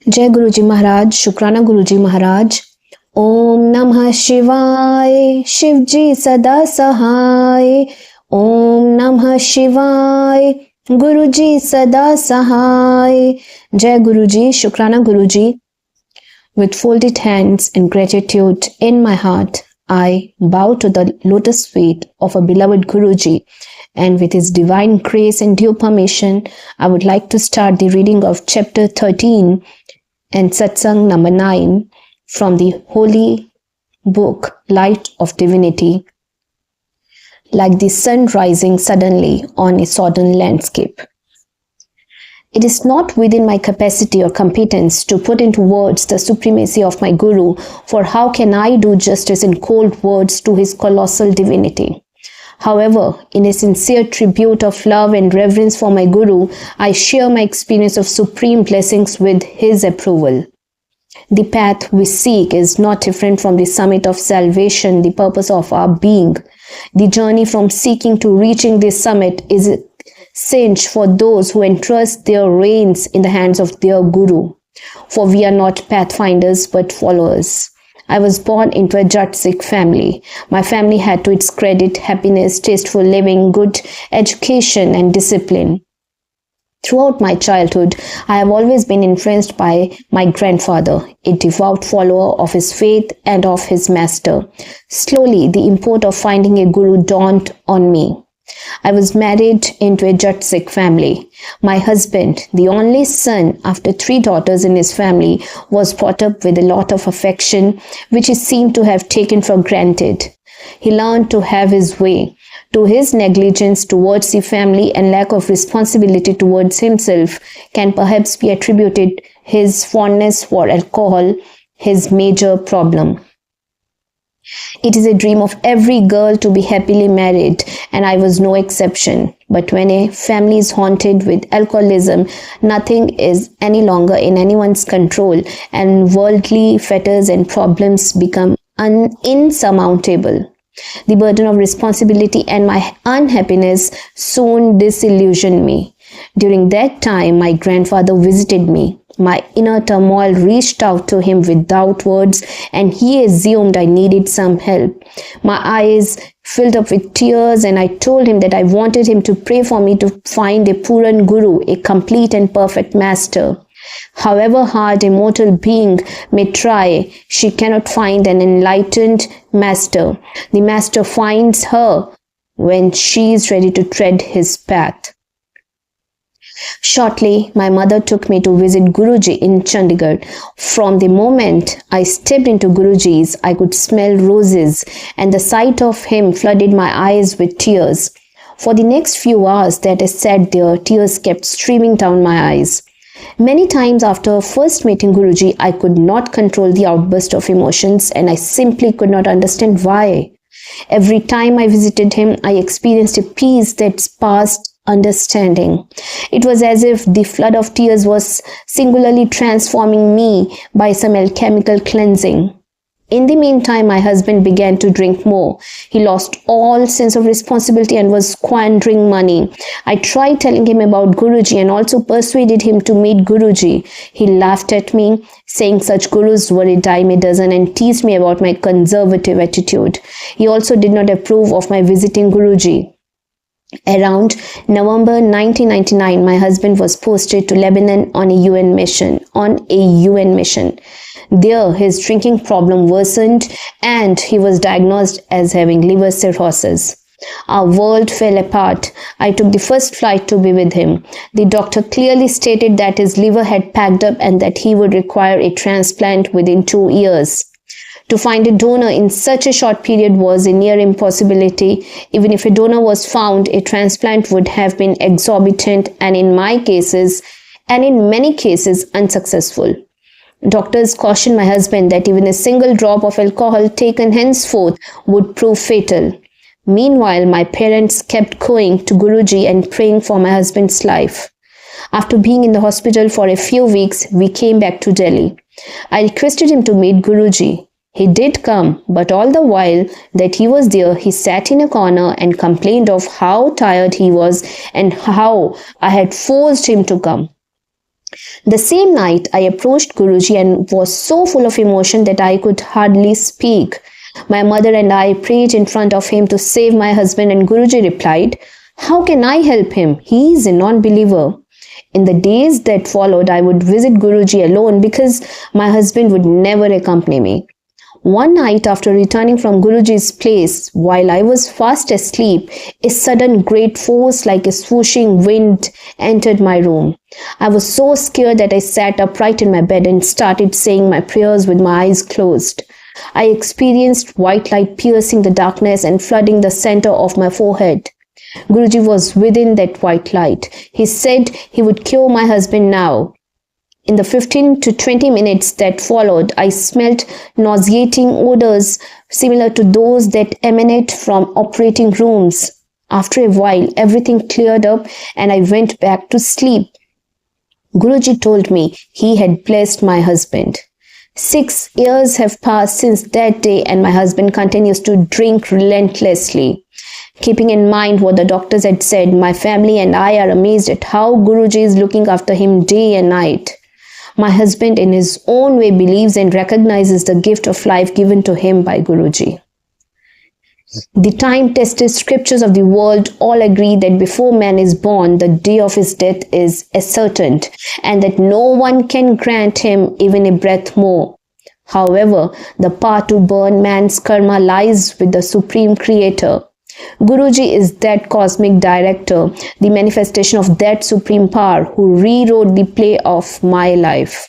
जय गुरुजी महाराज, शुक्राना गुरुजी महाराज। ओम नमः शिवाय, शिवजी सदा सहाय। ओम नमः शिवाय, गुरुजी सदा सहाय। जय गुरुजी, शुक्राना गुरुजी। With folded hands and gratitude in my heart, I bow to the lotus feet of a beloved Guruji, and with his divine grace and due permission, I would like to start the reading of chapter 13 and Satsang number 9 from the holy book Light of Divinity. Like the sun rising suddenly on a sodden landscape. It is not within my capacity or competence to put into words the supremacy of my Guru, for how can I do justice in cold words to his colossal divinity? However, in a sincere tribute of love and reverence for my Guru, I share my experience of supreme blessings with his approval. The path we seek is not different from the summit of salvation, the purpose of our being. The journey from seeking to reaching this summit is a cinch for those who entrust their reins in the hands of their Guru. For we are not pathfinders but followers. I was born into a Jat Sikh family. My family had to its credit happiness, tasteful living, good education and discipline. Throughout my childhood, I have always been influenced by my grandfather, a devout follower of his faith and of his master. Slowly, the import of finding a guru dawned on me. I was married into a Jat Sikh family. My husband, the only son after 3 daughters in his family, was brought up with a lot of affection, which he seemed to have taken for granted. He learned to have his way. To his negligence towards the family and lack of responsibility towards himself can perhaps be attributed his fondness for alcohol, his major problem. It is a dream of every girl to be happily married, and I was no exception. But when a family is haunted with alcoholism, nothing is any longer in anyone's control, and worldly fetters and problems become insurmountable. The burden of responsibility and my unhappiness soon disillusioned me. During that time, my grandfather visited me. My inner turmoil reached out to him without words, and he assumed I needed some help. My eyes filled up with tears, and I told him that I wanted him to pray for me to find a Puran Guru, a complete and perfect master. However hard a mortal being may try, she cannot find an enlightened master. The master finds her when she is ready to tread his path. Shortly, my mother took me to visit Guruji in Chandigarh. From the moment I stepped into Guruji's, I could smell roses, and the sight of him flooded my eyes with tears. For the next few hours that I sat there, tears kept streaming down my eyes. Many times after first meeting Guruji, I could not control the outburst of emotions, and I simply could not understand why. Every time I visited him, I experienced a peace that passed understanding. It was as if the flood of tears was singularly transforming me by some alchemical cleansing. In the meantime, my husband began to drink more. He lost all sense of responsibility and was squandering money. I tried telling him about Guruji and also persuaded him to meet Guruji. He laughed at me, saying such gurus were a dime a dozen, and teased me about my conservative attitude. He also did not approve of my visiting Guruji. Around November 1999, my husband was posted to Lebanon on a UN mission. There, his drinking problem worsened and he was diagnosed as having liver cirrhosis. Our world fell apart. I took the first flight to be with him. The doctor clearly stated that his liver had packed up and that he would require a transplant within 2 years. To find a donor in such a short period was a near impossibility. Even if a donor was found, a transplant would have been exorbitant and in many cases unsuccessful. Doctors cautioned my husband that even a single drop of alcohol taken henceforth would prove fatal. Meanwhile, my parents kept going to Guruji and praying for my husband's life. After being in the hospital for a few weeks, we came back to Delhi. I requested him to meet Guruji. He did come, but all the while that he was there, he sat in a corner and complained of how tired he was and how I had forced him to come. The same night, I approached Guruji and was so full of emotion that I could hardly speak. My mother and I prayed in front of him to save my husband, and Guruji replied, "How can I help him? He is a non-believer." In the days that followed, I would visit Guruji alone because my husband would never accompany me. One night after returning from Guruji's place, while I was fast asleep, a sudden great force like a swooshing wind entered my room. I was so scared that I sat upright in my bed and started saying my prayers with my eyes closed. I experienced white light piercing the darkness and flooding the center of my forehead. Guruji was within that white light. He said he would cure my husband now. In the 15 to 20 minutes that followed, I smelt nauseating odors similar to those that emanate from operating rooms. After a while, everything cleared up and I went back to sleep. Guruji told me he had blessed my husband. 6 years have passed since that day and my husband continues to drink relentlessly. Keeping in mind what the doctors had said, my family and I are amazed at how Guruji is looking after him day and night. My husband in his own way believes and recognizes the gift of life given to him by Guruji. The time-tested scriptures of the world all agree that before man is born, the day of his death is ascertained and that no one can grant him even a breath more. However, the power to burn man's karma lies with the Supreme Creator. Guruji is that cosmic director, the manifestation of that supreme power who rewrote the play of my life.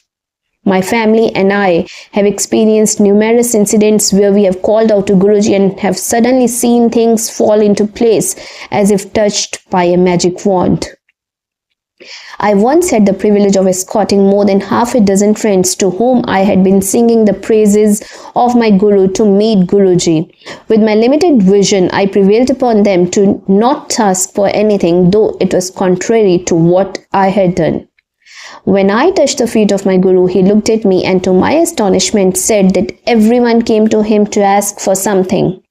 My family and I have experienced numerous incidents where we have called out to Guruji and have suddenly seen things fall into place as if touched by a magic wand. I once had the privilege of escorting more than half a dozen friends to whom I had been singing the praises of my Guru to meet Guruji. With my limited vision, I prevailed upon them to not ask for anything, though it was contrary to what I had done. When I touched the feet of my Guru, he looked at me and to my astonishment said that everyone came to him to ask for something.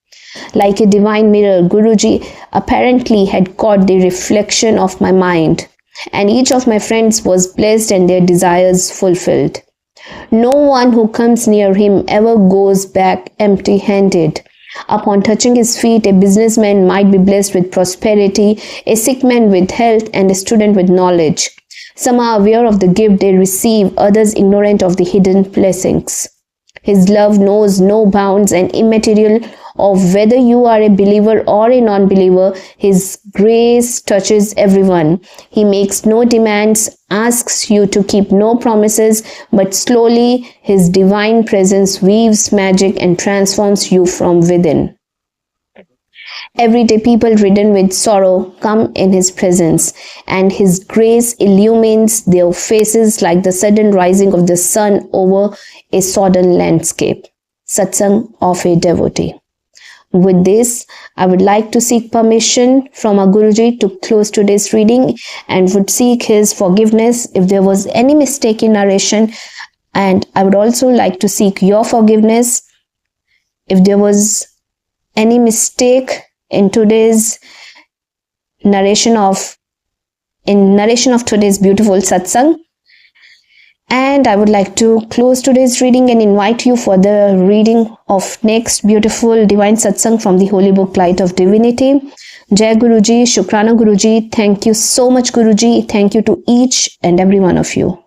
Like a divine mirror, Guruji apparently had caught the reflection of my mind, and each of my friends was blessed and their desires fulfilled. No one who comes near him ever goes back empty-handed. Upon touching his feet, a businessman might be blessed with prosperity, a sick man with health, and a student with knowledge. Some are aware of the gift they receive, others ignorant of the hidden blessings. His love knows no bounds and immaterial of whether you are a believer or a non-believer, His grace touches everyone. He makes no demands, asks you to keep no promises, but slowly His divine presence weaves magic and transforms you from within. Everyday people ridden with sorrow come in His presence, and His grace illumines their faces like the sudden rising of the sun over a sodden landscape. Satsang of a devotee. With this, I would like to seek permission from our Guruji to close today's reading and would seek his forgiveness if there was any mistake in narration, and I would also like to seek your forgiveness if there was any mistake in today's narration of today's beautiful satsang. And I would like to close today's reading and invite you for the reading of next beautiful divine satsang from the holy book Light of Divinity. Jai Guruji, Shukrana Guruji. Thank you so much Guruji. Thank you to each and every one of you.